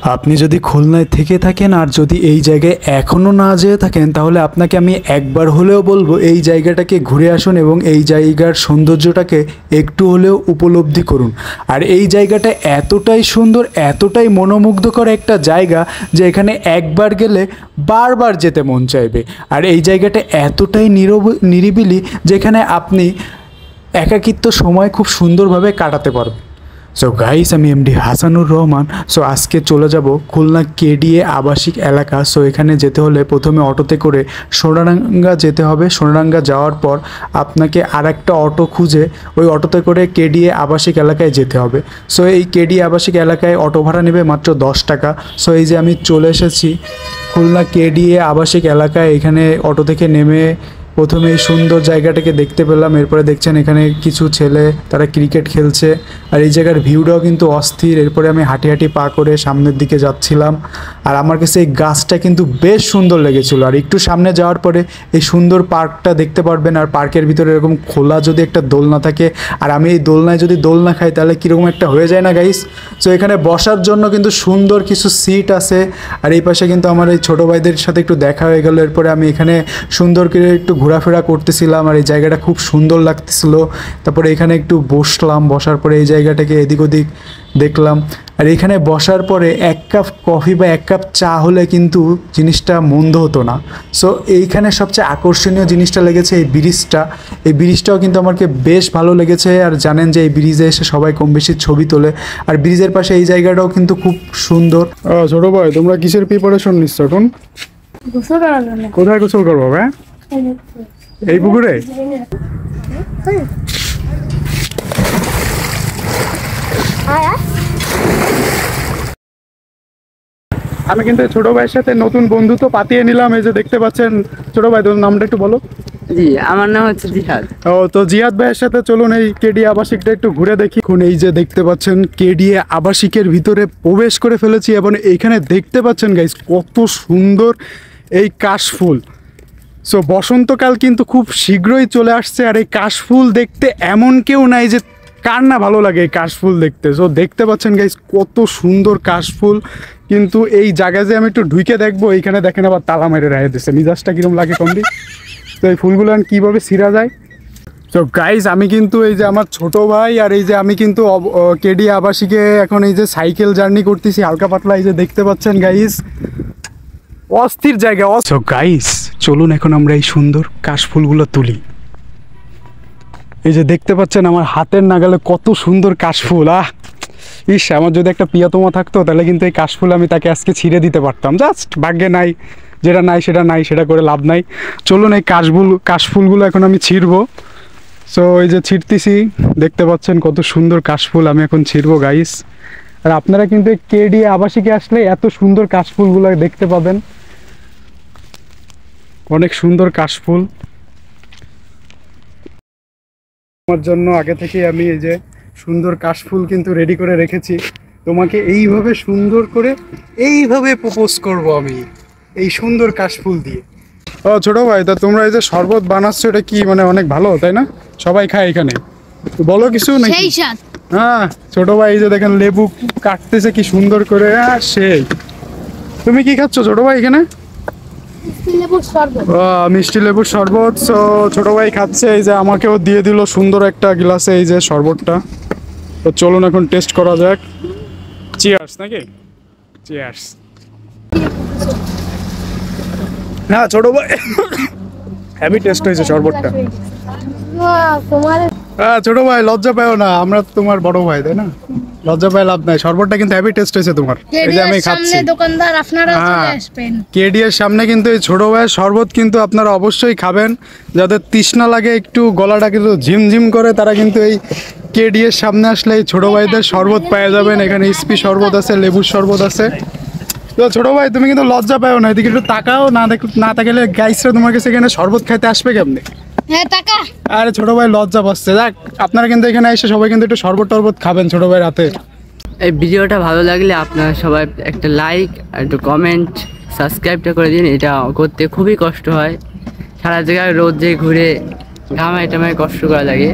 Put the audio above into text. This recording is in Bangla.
আপনি যদি খুলনায় থেকে থাকেন আর যদি এই জায়গায় এখনও না যেয়ে থাকেন, তাহলে আপনাকে আমি একবার হলেও বলবো এই জায়গাটাকে ঘুরে আসুন এবং এই জায়গার সৌন্দর্যটাকে একটু হলেও উপলব্ধি করুন। আর এই জায়গাটা এতটাই সুন্দর, এতটাই মনোমুগ্ধকর একটা জায়গা যে এখানে একবার গেলে বারবার যেতে মন চাইবে। আর এই জায়গাটা এতটাই নিরিবিলি যেখানে আপনি একাকিত্ব সময় খুব সুন্দরভাবে কাটাতে পারবেন। সো গাইস, আমি এমডি হাসানুর রহমান। সো আজকে চলে যাব খুলনা কেডিএ আবাসিক এলাকা। সো এখানে যেতে হলে প্রথমে অটোতে করে সোনাডাঙ্গা যেতে হবে। সোনাডাঙ্গা যাওয়ার পর আপনাকে আর একটা অটো খুঁজে ওই অটোতে করে কেডিএ আবাসিক এলাকায় যেতে হবে। সো এই কেডিএ আবাসিক এলাকায় অটো ভাড়া নেবে মাত্র 10 টাকা। সো এই যে আমি চলে এসেছি খুলনা কেডিএ আবাসিক এলাকায়। এখানে অটো থেকে নেমে প্রথমে এই সুন্দর জায়গাটাকে দেখতে পেলাম। এরপরে দেখছেন এখানে কিছু ছেলে তারা ক্রিকেট খেলছে আর এই জায়গার ভিউটাও কিন্তু অস্থির। এরপরে আমি হাঁটি হাঁটি পা করে সামনের দিকে যাচ্ছিলাম আর আমার কাছে এই গাছটা কিন্তু বেশ সুন্দর লেগেছিলো। আর একটু সামনে যাওয়ার পরে এই সুন্দর পার্কটা দেখতে পারবেন। আর পার্কের ভিতরে এরকম খোলা যদি একটা দোলনা থাকে আর আমি এই দোলনায় যদি দোলনা খাই তাহলে কীরকম একটা হয়ে যায় না গাইস। সো এখানে বসার জন্য কিন্তু সুন্দর কিছু সিট আছে। আর এই পাশে কিন্তু আমার এই ছোটো ভাইদের সাথে একটু দেখা হয়ে গেল। এরপরে আমি এখানে সুন্দর করে একটু ঘোরাফেরা করতেছিলাম আর এই জায়গাটা খুব সুন্দর লাগতেছিল। তারপরে এখানে একটু বসলাম, বসার পরে এই জায়গাটাকে এদিক ওদিক দেখলাম। আর এখানে বসার পরে 1 কাপ কফি বা 1 কাপ চা হলে কিন্তু জিনিসটা মন্দ হতো না। সো এইখানে সবচেয়ে আকর্ষণীয় জিনিসটা লেগেছে এই ব্রিজটা। এই ব্রিজটাও কিন্তু আমাকে বেশ ভালো লেগেছে। আর জানেন যে এই ব্রিজে এসে সবাই কম বেশি ছবি তোলে। আর ব্রিজের পাশে এই জায়গাটাও কিন্তু খুব সুন্দর। ছোট ভাই, তোমরা কিসের প্রিপারেশন নিচ্ছ এখন? কোথায় গোসল করবো? হ্যাঁ, এই পুকুরে? আমি কিন্তু ছোট ভাইয়ের সাথে নতুন বন্ধুত্ব পাতিয়ে নিলাম। এই যে দেখতে পাচ্ছেন। ছোট ভাই, তোর নামটা একটু বলো। জি, আমার নাম হচ্ছে জিহাদ। তো জিহাদ ভাইয়ের সাথে চলুন এই কেডিএ আবাসিকটা একটু ঘুরে দেখি। এখন এই যে দেখতে পাচ্ছেন কেডিএ আবাসিকের ভিতরে প্রবেশ করে ফেলেছি এবং এইখানে দেখতে পাচ্ছেন গাইস কত সুন্দর এই কাশফুল। সো বসন্তকাল কিন্তু খুব শীঘ্রই চলে আসছে। আর এই কাশফুল দেখতে এমন কেউ নাই যে কার না ভালো লাগে এই কাশফুল দেখতে। সো দেখতে পাচ্ছেন গাইস কত সুন্দর কাশফুল। কিন্তু এই জায়গায় যে আমি একটু ঢুকে দেখবো, এইখানে দেখেন আবার তালা মেরে রেখে দিচ্ছে। মিজাজটা কিরম লাগে কমবি। তো এই ফুলগুলো কীভাবে ছিঁড়া যায়। তো গাইস, আমি কিন্তু এই যে আমার ছোট ভাই আর এই যে আমি কিন্তু কেডিএ আবাসিকে এখন এই যে সাইকেল জার্নি করতেছি হালকা পাতলা। এই যে দেখতে পাচ্ছেন গাইস অস্থির জায়গা। সো গাইস, চলুন এখন আমরা এই সুন্দর কাশফুলগুলো তুলি। এই যে দেখতে পাচ্ছেন আমার হাতের নাগালে কত সুন্দর কাশফুল। ইস, আমার যদি একটা প্রিয়তমা থাকতো তাহলে কিন্তু এই কাশফুল আমি তাকে আজকে ছিঁড়ে দিতে পারতাম। জাস্ট ভাগ্যে নাই, যেটা নাই সেটা নাই, সেটা করে লাভ নাই। চলুন এই কাশফুলগুলো এখন আমি ছিঁড়বো। সো এই যে ছিঁড়তেছি, দেখতে পাচ্ছেন কত সুন্দর কাশফুল আমি এখন ছিঁড়বো গাইস। আর আপনারা কিন্তু এই কেডিএ আবাসিকে আসলে এত সুন্দর কাশফুলগুলো দেখতে পাবেন। অনেক সুন্দর কাশফুল। আমার জন্য আগে থেকেই আমি এই যে সুন্দর কাশফুল কিন্তু রেডি করে রেখেছি। তোমাকে এইভাবে সুন্দর করে এইভাবে প্রপোজ করব আমি এই সুন্দর কাশফুল দিয়ে। ছোট ভাই, তা তোমরা এই যে শরবত বানাচ্ছ, এটা কি মানে অনেক ভালো তাই না? সবাই খায় এখানে, বলো কিছু নাকি? হ্যাঁ ছোট ভাই, এই যে দেখেন লেবু কাটতেছে কি সুন্দর করে। সেই তুমি কি খাচ্ছ ছোট ভাই এখানে? মিষ্টি লেবুর শরবত। সো ছোট ভাই খাচ্ছে, এই যে আমাকেও দিয়ে দিল সুন্দর একটা গ্লাসে এই যে শরবতটা। তো চলুন এখন টেস্ট করা যাক। চিয়ার্স নাকি? চিয়ার্স। হ্যাঁ ছোট ভাই, হেভি টেস্ট হয়েছে শরবতটা। হ্যাঁ ছোট ভাই, লজ্জা পাও না, আমরা তোমার বড় ভাই তাই না? লজ্জা পায় লাভ নাই। শরবতটা কিন্তু হেভি টেস্ট হয়েছে তোমার। এই যে আমি খাচ্ছি। দোকানদার আপনারা চলে আসবেন কেডিএর সামনে কিন্তু এই ছোট ভাইয়ের শরবত কিন্তু আপনারা অবশ্যই খাবেন। যাদের তৃষ্ণা লাগে, একটু গলাটা কিন্তু ঝিমঝিম করে, তারা কিন্তু এই কেডিএর সামনে আসলে এই ছোট ভাইদের শরবত পেয়ে যাবেন। এখানে স্পি শরবত আছে, লেবুর শরবত আছে। তো ছোট ভাই, তুমি কিন্তু লজ্জা পাও না, এদিকে একটু তাকাও না তাকালে গাইসরা তোমার কাছে এখানে শরবত খাইতে আসবে কেমনে? হ্যাঁ টাকা। আরে ছোট ভাই লজ্জা পাচ্ছে। যাক, আপনারা কিন্তু এখানে এসে সবাই কিন্তু একটু শরবত টরবত খাবেন ছোট ভাই রাতে। এই ভিডিওটা ভালো লাগলে আপনারা সবাই একটা লাইক আর একটু কমেন্ট, সাবস্ক্রাইবটা করে দিন। এটা করতে খুবই কষ্ট হয়, সারা জায়গায় রোদ যে ঘুরে ঘামায় টামায় কষ্ট করা লাগে।